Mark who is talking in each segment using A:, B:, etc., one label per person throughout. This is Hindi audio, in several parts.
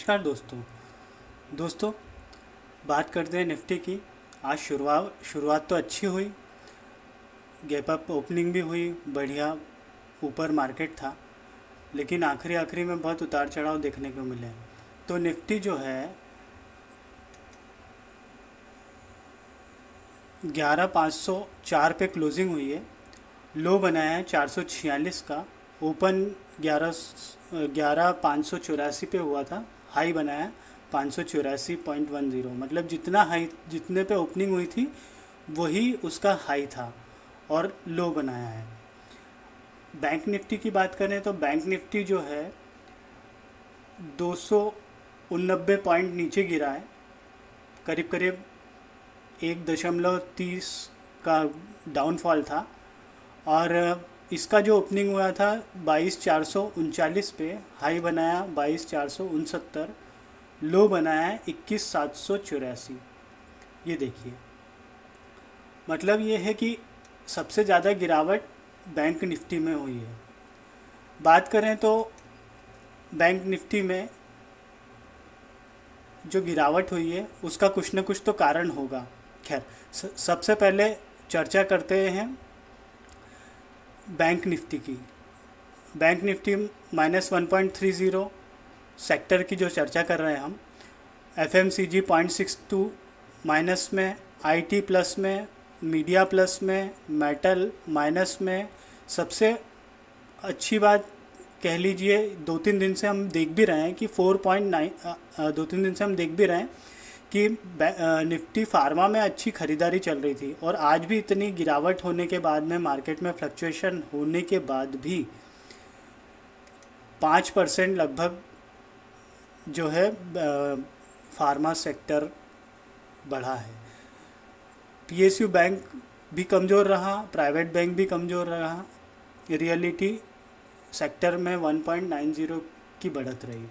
A: नमस्कार दोस्तों बात करते हैं निफ्टी की। आज शुरुआत तो अच्छी हुई, गैप अप ओपनिंग भी हुई, बढ़िया ऊपर मार्केट था, लेकिन आखिरी में बहुत उतार चढ़ाव देखने को मिले। तो निफ्टी जो है 11,504 पे क्लोजिंग हुई है, लो बनाया है 446 का, ओपन 11,584 पे हुआ था, हाई बनाया 584.10। मतलब जितने पे ओपनिंग हुई थी वही उसका हाई था और लो बनाया है। बैंक निफ्टी की बात करें तो बैंक निफ्टी जो है 289 पॉइंट नीचे गिरा है, करीब करीब 1.30 का डाउनफॉल था। और इसका जो ओपनिंग हुआ था 22,439 पे, हाई बनाया 22,469, लो बनाया 21,784। ये देखिए, मतलब ये है कि सबसे ज़्यादा गिरावट बैंक निफ्टी में हुई है। बात करें तो बैंक निफ्टी में जो गिरावट हुई है उसका कुछ न कुछ तो कारण होगा। खैर, सबसे पहले चर्चा करते हैं बैंक निफ्टी की। बैंक निफ्टी -1.30 सेक्टर की जो चर्चा कर रहे हैं हम। FMCG 0.62 माइनस में, IT प्लस में, मीडिया प्लस में, मेटल माइनस में। सबसे अच्छी बात कह लीजिए, 2-3 दिन से हम देख भी रहे हैं कि 4.9 2-3 दिन से हम देख भी रहे हैं कि निफ्टी फार्मा में अच्छी खरीदारी चल रही थी, और आज भी इतनी गिरावट होने के बाद में, मार्केट में फ्लक्चुएशन होने के बाद भी 5% लगभग जो है फार्मा सेक्टर बढ़ा है। PSU बैंक भी कमज़ोर रहा, प्राइवेट बैंक भी कमज़ोर रहा। रियलिटी सेक्टर में 1.90 की बढ़त रही।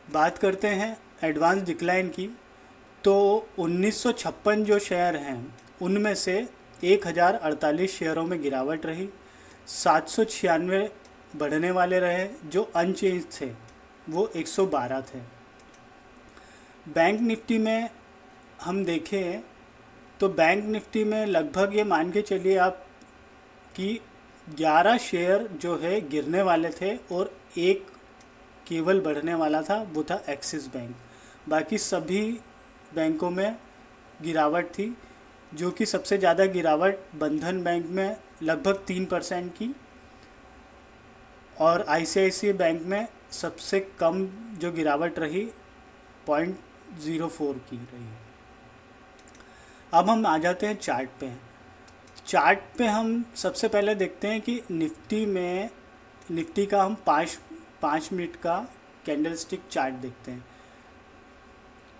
A: बात करते हैं एडवांस डिक्लाइन की, तो 1956 जो शेयर हैं उनमें से 1048 शेयरों में गिरावट रही। 796 बढ़ने वाले रहे, जो अनचेंज थे वो 112 थे। बैंक निफ्टी में हम देखें तो बैंक निफ्टी में लगभग ये मान के चलिए आप कि 11 शेयर जो है गिरने वाले थे और एक केवल बढ़ने वाला था, वो था एक्सिस बैंक। बाकी सभी बैंकों में गिरावट थी, जो कि सबसे ज़्यादा गिरावट बंधन बैंक में लगभग 3% की, और ICICI बैंक में सबसे कम जो गिरावट रही 0.04 की रही। अब हम आ जाते हैं चार्ट पे। चार्ट पे हम सबसे पहले देखते हैं कि निफ्टी का हम 5 मिनट का कैंडलस्टिक चार्ट देखते हैं।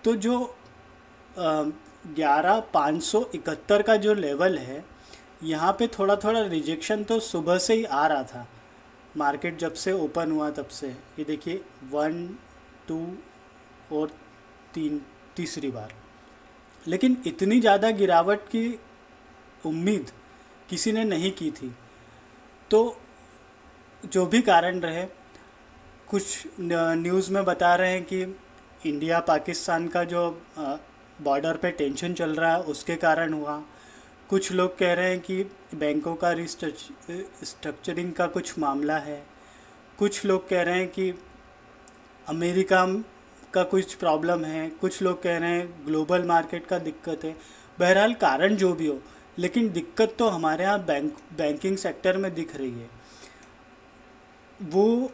A: तो जो 11,571 का जो लेवल है, यहाँ पे थोड़ा थोड़ा रिजेक्शन तो सुबह से ही आ रहा था, मार्केट जब से ओपन हुआ तब से। ये देखिए 1, 2 और तीसरी बार, लेकिन इतनी ज़्यादा गिरावट की उम्मीद किसी ने नहीं की थी। तो जो भी कारण रहे, कुछ न्यूज़ में बता रहे हैं कि इंडिया पाकिस्तान का जो बॉर्डर पे टेंशन चल रहा है उसके कारण हुआ। कुछ लोग कह रहे हैं कि बैंकों का स्ट्रक्चरिंग का कुछ मामला है। कुछ लोग कह रहे हैं कि अमेरिका का कुछ प्रॉब्लम है। कुछ लोग कह रहे हैं ग्लोबल मार्केट का दिक्कत है। बहरहाल कारण जो भी हो, लेकिन दिक्कत तो हमारे यहाँ बैंकिंग सेक्टर में दिख रही है, वो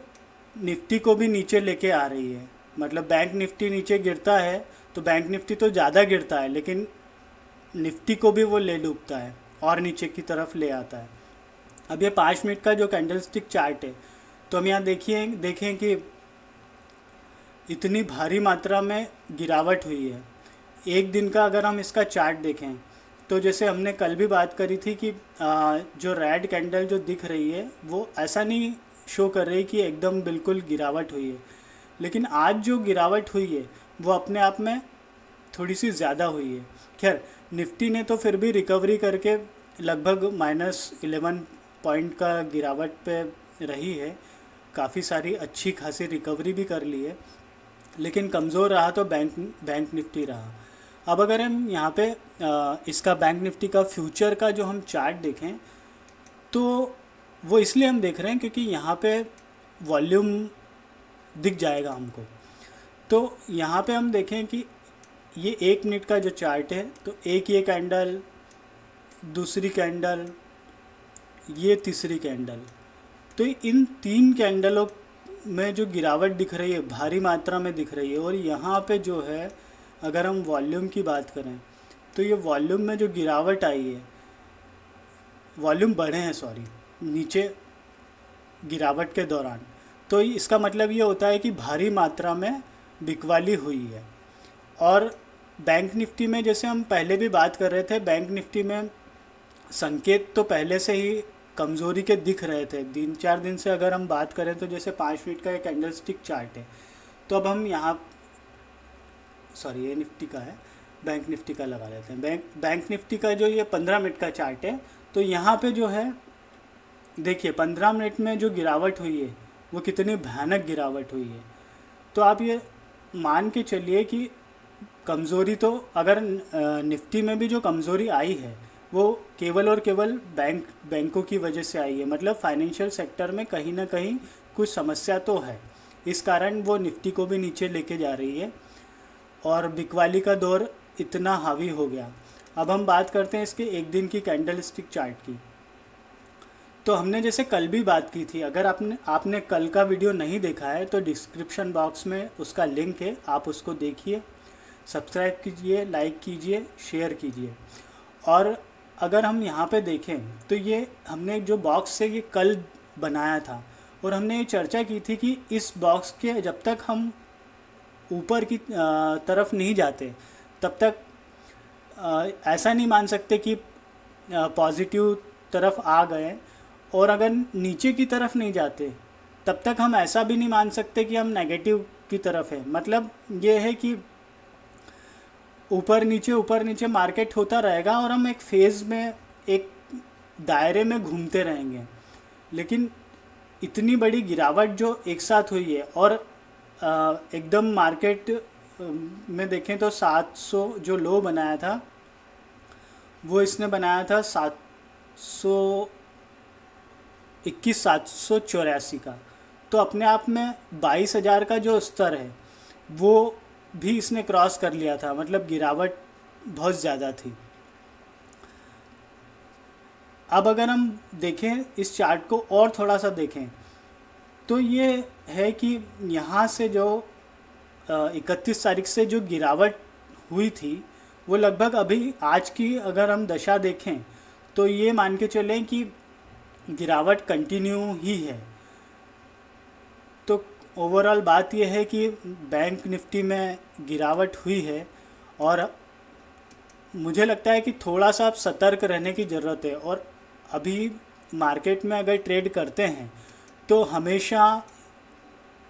A: निफ्टी को भी नीचे लेके आ रही है। मतलब बैंक निफ्टी नीचे गिरता है तो बैंक निफ्टी तो ज़्यादा गिरता है, लेकिन निफ्टी को भी वो ले डूबता है और नीचे की तरफ ले आता है। अब ये 5 मिनट का जो कैंडलस्टिक चार्ट है, तो हम यहाँ देखें कि इतनी भारी मात्रा में गिरावट हुई है। एक दिन का अगर हम इसका चार्ट देखें तो जैसे हमने कल भी बात करी थी कि जो रेड कैंडल जो दिख रही है वो ऐसा नहीं शो कर रही कि एकदम बिल्कुल गिरावट हुई है, लेकिन आज जो गिरावट हुई है वो अपने आप में थोड़ी सी ज़्यादा हुई है। खैर, निफ्टी ने तो फिर भी रिकवरी करके लगभग -11 पॉइंट का गिरावट पे रही है, काफ़ी सारी अच्छी खासी रिकवरी भी कर ली है। लेकिन कमज़ोर रहा तो बैंक निफ्टी रहा। अब अगर हम यहाँ पे इसका बैंक निफ्टी का फ्यूचर का जो हम चार्ट देखें तो वो इसलिए हम देख रहे हैं क्योंकि यहाँ पे वॉल्यूम दिख जाएगा हमको। तो यहाँ पे हम देखें कि ये 1 मिनट का जो चार्ट है, तो एक ये कैंडल, दूसरी कैंडल, ये तीसरी कैंडल, तो इन 3 कैंडलों में जो गिरावट दिख रही है भारी मात्रा में दिख रही है। और यहाँ पे जो है अगर हम वॉल्यूम की बात करें तो ये वॉल्यूम में जो गिरावट आई है, वॉल्यूम बढ़े हैं सॉरी नीचे गिरावट के दौरान, तो इसका मतलब ये होता है कि भारी मात्रा में बिकवाली हुई है। और बैंक निफ्टी में जैसे हम पहले भी बात कर रहे थे, बैंक निफ्टी में संकेत तो पहले से ही कमज़ोरी के दिख रहे थे। 3-4 दिन से अगर हम बात करें तो जैसे 5 फीट का एक कैंडल स्टिक चार्ट है, तो अब हम यहाँ सॉरी ये निफ्टी का है, बैंक निफ्टी का लगा लेते हैं। बैंक निफ्टी का जो ये 15 मिनट का चार्ट है, तो यहाँ पे जो है देखिए 15 मिनट में जो गिरावट हुई है वो कितनी भयानक गिरावट हुई है। तो आप ये मान के चलिए कि कमज़ोरी तो अगर निफ्टी में भी जो कमज़ोरी आई है वो केवल और केवल बैंकों की वजह से आई है। मतलब फाइनेंशियल सेक्टर में कहीं ना कहीं कुछ समस्या तो है, इस कारण वो निफ्टी को भी नीचे लेके जा रही है और बिकवाली का दौर इतना हावी हो गया। अब हम बात करते हैं इसके एक दिन की कैंडल स्टिक चार्ट की। तो हमने जैसे कल भी बात की थी, अगर आपने कल का वीडियो नहीं देखा है तो डिस्क्रिप्शन बॉक्स में उसका लिंक है, आप उसको देखिए, सब्सक्राइब कीजिए, लाइक कीजिए, शेयर कीजिए। और अगर हम यहाँ पे देखें तो ये हमने जो बॉक्स है ये कल बनाया था और हमने ये चर्चा की थी कि इस बॉक्स के जब तक हम ऊपर की तरफ नहीं जाते तब तक ऐसा नहीं मान सकते कि पॉजिटिव तरफ आ गए, और अगर नीचे की तरफ नहीं जाते तब तक हम ऐसा भी नहीं मान सकते कि हम नेगेटिव की तरफ है। मतलब ये है कि ऊपर नीचे मार्केट होता रहेगा और हम एक फेज़ में, एक दायरे में घूमते रहेंगे। लेकिन इतनी बड़ी गिरावट जो एक साथ हुई है और एकदम मार्केट में देखें तो 700 जो लो बनाया था वो इसने बनाया था 784 का, तो अपने आप में 22,000 का जो स्तर है वो भी इसने क्रॉस कर लिया था। मतलब गिरावट बहुत ज़्यादा थी। अब अगर हम देखें इस चार्ट को और थोड़ा सा देखें तो ये है कि यहाँ से जो 31 तारीख से जो गिरावट हुई थी वो लगभग अभी आज की अगर हम दशा देखें तो ये मान के चलें कि गिरावट कंटिन्यू ही है। तो ओवरऑल बात यह है कि बैंक निफ्टी में गिरावट हुई है और मुझे लगता है कि थोड़ा सा आप सतर्क रहने की ज़रूरत है। और अभी मार्केट में अगर ट्रेड करते हैं तो हमेशा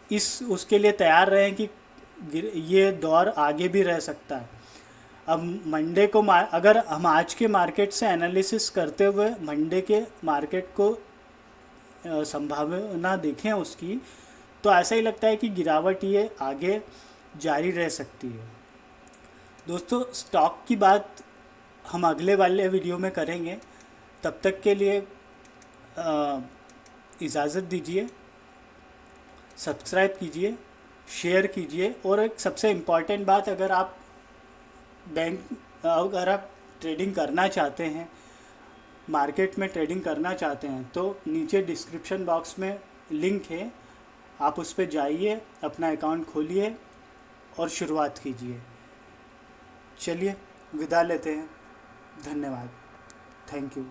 A: उसके लिए तैयार रहें कि ये दौर आगे भी रह सकता है। अब मंडे को अगर हम आज के मार्केट से एनालिसिस करते हुए मंडे के मार्केट को संभावना देखें उसकी, तो ऐसा ही लगता है कि गिरावट ये आगे जारी रह सकती है। दोस्तों, स्टॉक की बात हम अगले वाले वीडियो में करेंगे। तब तक के लिए इजाज़त दीजिए, सब्सक्राइब कीजिए, शेयर कीजिए। और एक सबसे इम्पॉर्टेंट बात, अगर आप ट्रेडिंग करना चाहते हैं, मार्केट में ट्रेडिंग करना चाहते हैं, तो नीचे डिस्क्रिप्शन बॉक्स में लिंक है, आप उस पर जाइए, अपना अकाउंट खोलिए और शुरुआत कीजिए। चलिए विदा लेते हैं। धन्यवाद। Thank you.